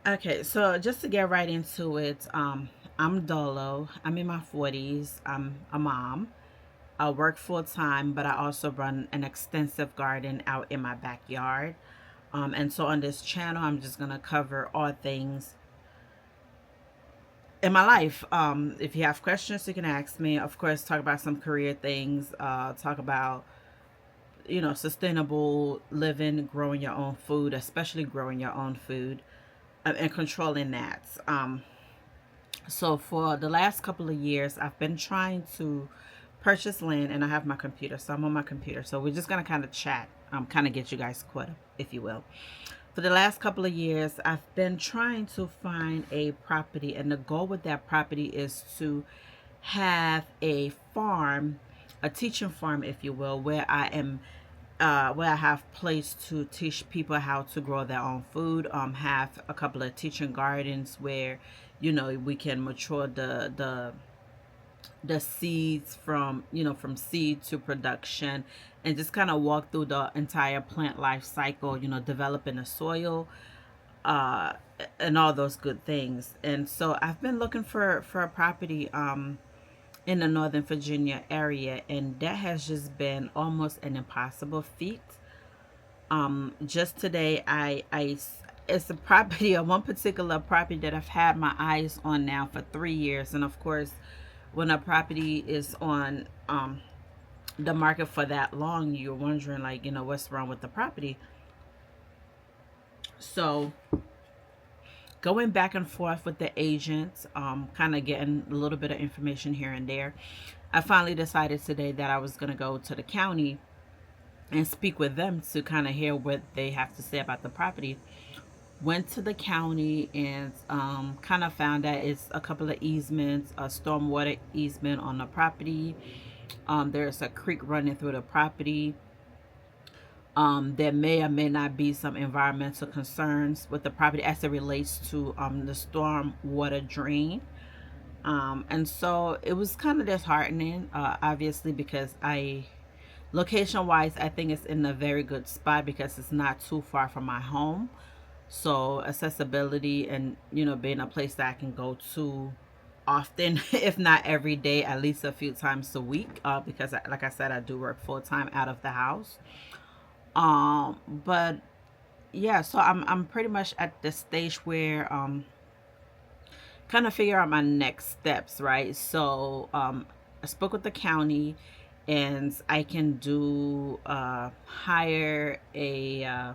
Okay, so just to get right into it, I'm Dolo. I'm in my 40s. I'm a mom. I work full time, but I also run an extensive garden out in my backyard. And so on this channel, I'm just gonna cover all things in my life. If you have questions, you can ask me. Of course, talk about some career things. Talk about sustainable living, growing your own food, especially growing your own food, and controlling that. So for the last couple of years, I've been trying to purchase land, and I have my computer, so I'm on my computer. So we're just gonna kind of chat, kind of get you guys caught up, if you will. For the last couple of years, I've been trying to find a property, and the goal with that property is to have a farm, a teaching farm, if you will, where I have place to teach people how to grow their own food. Have a couple of teaching gardens where, we can mature the seeds from seed to production, and just kind of walk through the entire plant life cycle. Developing the soil, uh, and all those good things. And so I've been looking for a property. In the Northern Virginia area, and that has just been almost an impossible feat. Just today, it's a property, or one particular property that I've had my eyes on now for 3 years. And of course, when a property is on the market for that long, you're wondering, like, what's wrong with the property. So going back and forth with the agents, kind of getting a little bit of information here and there, I finally decided today that I was going to go to the county and speak with them to kind of hear what they have to say about the property. Went to the county and kind of found that it's a couple of easements, a stormwater easement on the property. There's a creek running through the property. There may or may not be some environmental concerns with the property as it relates to the storm water drain. And so it was kind of disheartening, obviously, because location wise, I think it's in a very good spot because it's not too far from my home. So accessibility, and being a place that I can go to often, if not every day, at least a few times a week, because like I said, I do work full time out of the house. But yeah, so I'm pretty much at the stage where kind of figure out my next steps, right? So I spoke with the county, and I can do hire a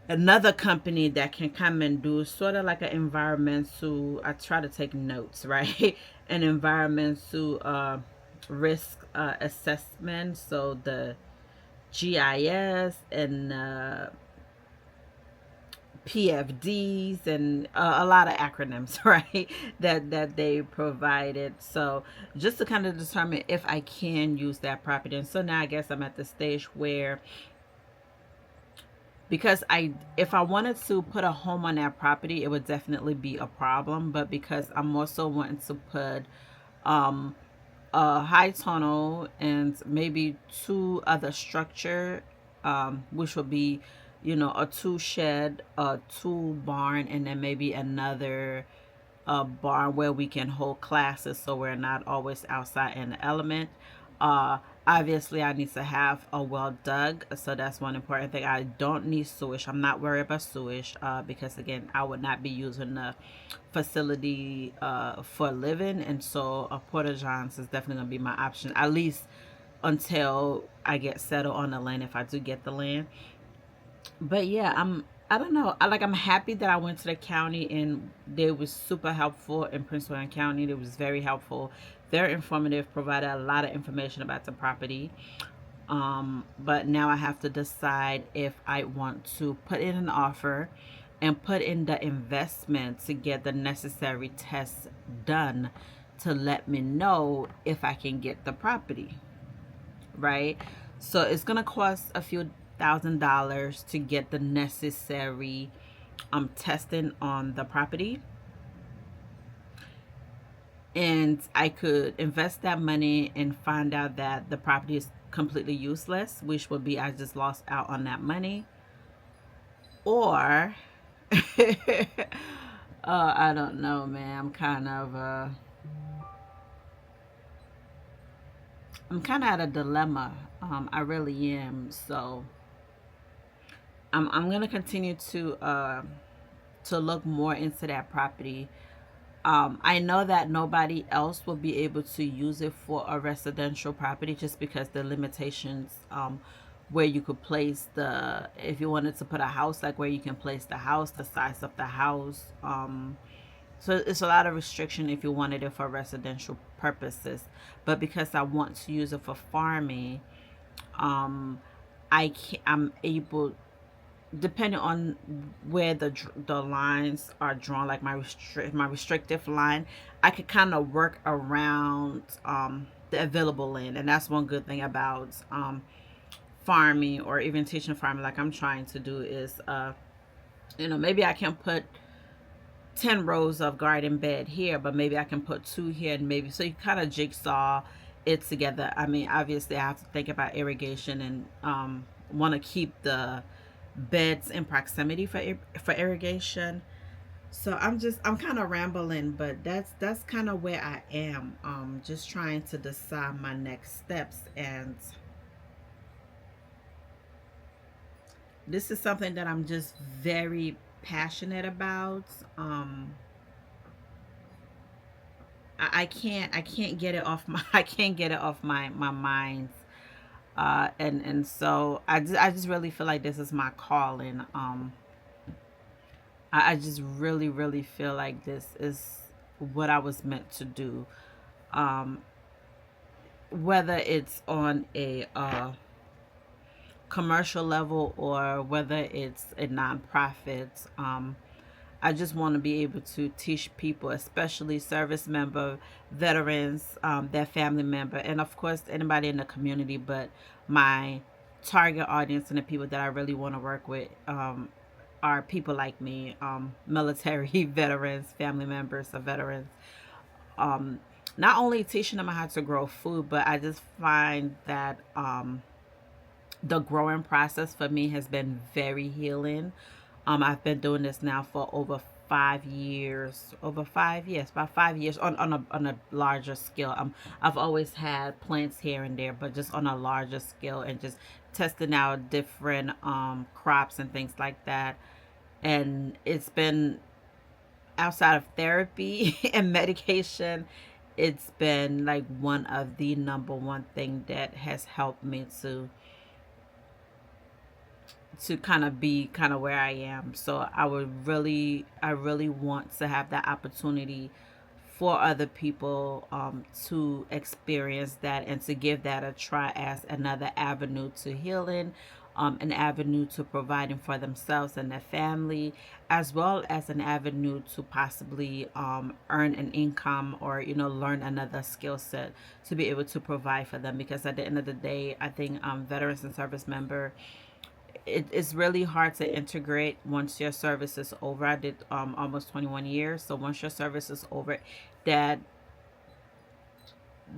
another company that can come and do sort of like an environmental. I try to take notes, right? An environmental risk assessment. So the GIS and PFDs and a lot of acronyms, right? That they provided. So just to kind of determine if I can use that property. And so now I guess I'm at the stage where, because if I wanted to put a home on that property, it would definitely be a problem. But because I'm also wanting to put um a high tunnel and maybe two other structure, which would be, a tool shed, a tool barn, and then maybe another barn where we can hold classes, so we're not always outside in the element. Uh, Obviously, I need to have a well dug, so that's one important thing. I don't need sewage. I'm not worried about sewage, because again, I would not be using the facility for living, and so a porta johns is definitely gonna be my option, at least until I get settled on the land, if I do get the land. But yeah, I don't know. I'm happy that I went to the county, and they was super helpful in Prince William County. It was very helpful, very informative, provided a lot of information about the property. But now I have to decide if I want to put in an offer and put in the investment to get the necessary tests done to let me know if I can get the property, right? So it's gonna cost a few $1,000 to get the necessary testing on the property, and I could invest that money and find out that the property is completely useless, which would be I just lost out on that money. Or I don't know, man. I'm kind of at a dilemma. I really am. So I'm gonna continue to look more into that property. I know that nobody else will be able to use it for a residential property just because the limitations, where you could place the, if you wanted to put a house, like where you can place the house, the size of the house. So it's a lot of restriction if you wanted it for residential purposes. But because I want to use it for farming, um, I'm able, depending on where the lines are drawn, like my restrictive line, I could kind of work around the available land. And that's one good thing about farming, or even teaching farming like I'm trying to do, is maybe I can put 10 rows of garden bed here, but maybe I can put two here, and maybe, so you kind of jigsaw it together. I mean, obviously I have to think about irrigation, and want to keep the beds in proximity for irrigation. So I'm kind of rambling, but that's kind of where I am. Just trying to decide my next steps, and this is something that I'm just very passionate about. I can't get it off my I can't get it off my mind. And so I just really feel like this is my calling. I just really feel like this is what I was meant to do. Um, whether it's on a commercial level, or whether it's a nonprofit, I just want to be able to teach people, especially service member, veterans, their family member, and of course anybody in the community. But my target audience and the people that I really want to work with, are people like me, military veterans, family members of veterans. Um, Not only teaching them how to grow food, but I just find that the growing process for me has been very healing. I've been doing this now for over 5 years, about 5 years on a larger scale. I've always had plants here and there, but just on a larger scale, and just testing out different crops and things like that. And it's been, outside of therapy and medication, it's been like one of the number one thing that has helped me to kind of be kind of where I am. So I really want to have that opportunity for other people, to experience that, and to give that a try as another avenue to healing, an avenue to providing for themselves and their family, as well as an avenue to possibly earn an income, or learn another skill set to be able to provide for them. Because at the end of the day, I think veterans and service member, it's really hard to integrate once your service is over. I did almost 21 years. So once your service is over, that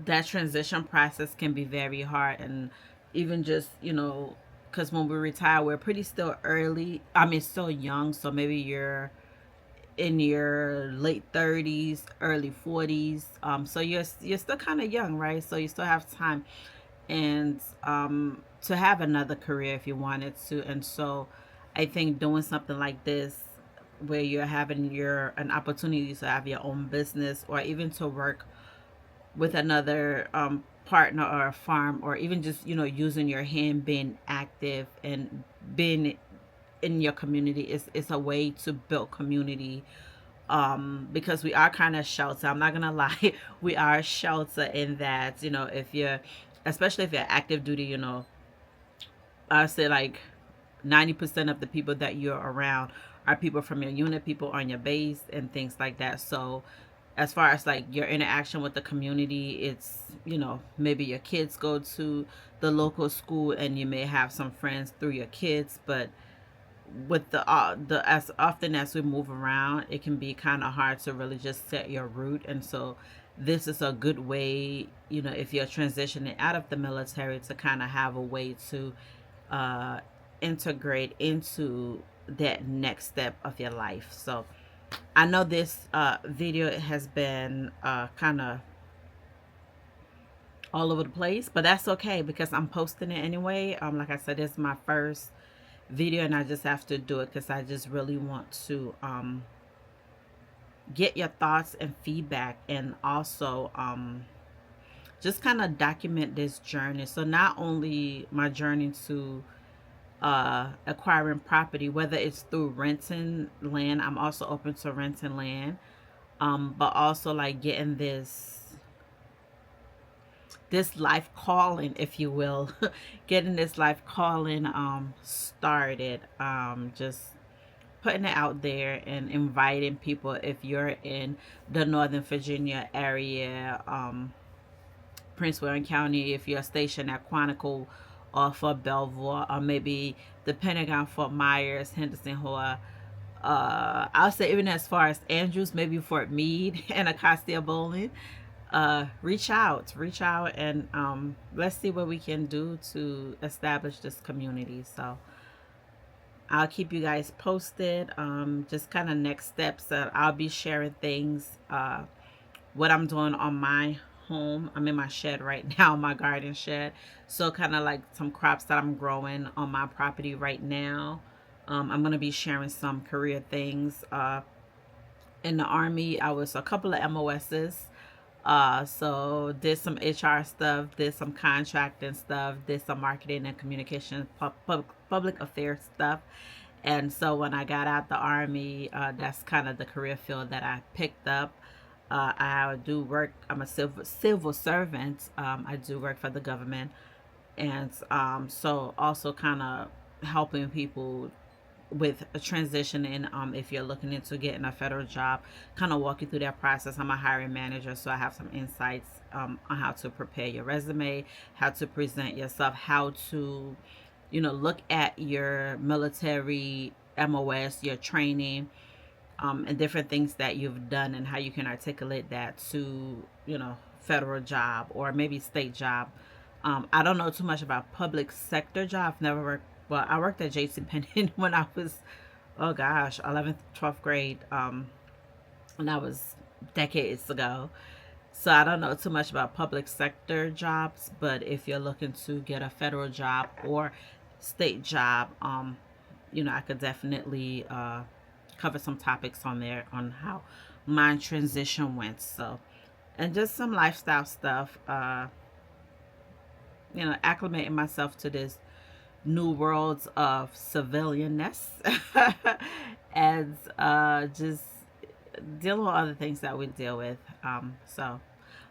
that transition process can be very hard. And even just, because when we retire, we're pretty still early. I mean, still young. So maybe you're in your late 30s, early 40s. So you're still kind of young, right? So you still have time, and to have another career if you wanted to. And so I think doing something like this, where you're having your an opportunity to have your own business, or even to work with another partner, or a farm, or even just using your hand, being active and being in your community, is a way to build community. Because we are kind of shelter, I'm not gonna lie, we are shelter in that, if you're, especially if you're active duty, I say like 90% of the people that you're around are people from your unit, people on your base, and things like that. So as far as like your interaction with the community, it's, maybe your kids go to the local school, and you may have some friends through your kids. But with the as often as we move around, it can be kind of hard to really just set your root. And so this is a good way, if you're transitioning out of the military, to kind of have a way to uh integrate into that next step of your life. So I know this video has been kind of all over the place, but that's okay because I'm posting it anyway. Like I said, it's my first video and I just have to do it because I just really want to get your thoughts and feedback, and also just kind of document this journey. So not only my journey to acquiring property, whether it's through renting land, I'm also open to renting land, but also like getting this life calling, if you will, getting this life calling started, just putting it out there and inviting people. If you're in the Northern Virginia area, Prince William County, if you're stationed at Quantico or Fort Belvoir, or maybe depending on Fort Myers, Henderson, Hoa, I'll say even as far as Andrews, maybe Fort Meade and Acacia Bowling, reach out, and let's see what we can do to establish this community. So I'll keep you guys posted. Just kind of next steps that I'll be sharing things, what I'm doing on my home. I'm in my shed right now, my garden shed. So kind of like some crops that I'm growing on my property right now. I'm going to be sharing some career things. In the Army, I was a couple of MOSs. So did some HR stuff, did some contracting stuff, did some marketing and communication, public affairs stuff. And so when I got out the Army, that's kind of the career field that I picked up. I do work. I'm a civil servant. I do work for the government, and so also kind of helping people with a transition in, if you're looking into getting a federal job, kind of walk you through that process. I'm a hiring manager, so I have some insights on how to prepare your resume, how to present yourself, how to, look at your military MOS, your training, and different things that you've done, and how you can articulate that to, federal job or maybe state job. I don't know too much about public sector job. I've never worked. Well, I worked at JC Penney when I was, oh gosh, 11th, 12th grade. When I was decades ago. So I don't know too much about public sector jobs, but if you're looking to get a federal job or state job, I could definitely cover some topics on there on how my transition went. So, and just some lifestyle stuff, acclimating myself to this new worlds of civilianness and just dealing with other things that we deal with. So I'm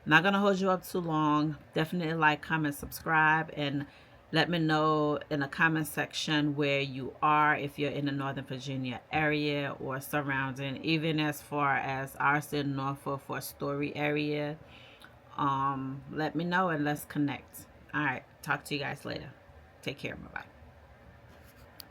not gonna hold you up too long. Definitely like, comment, subscribe, and let me know in the comment section where you are, if you're in the Northern Virginia area or surrounding, even as far as Austin, Norfolk, Fort Story area. Let me know and let's connect. All right, talk to you guys later. Take care. Bye bye.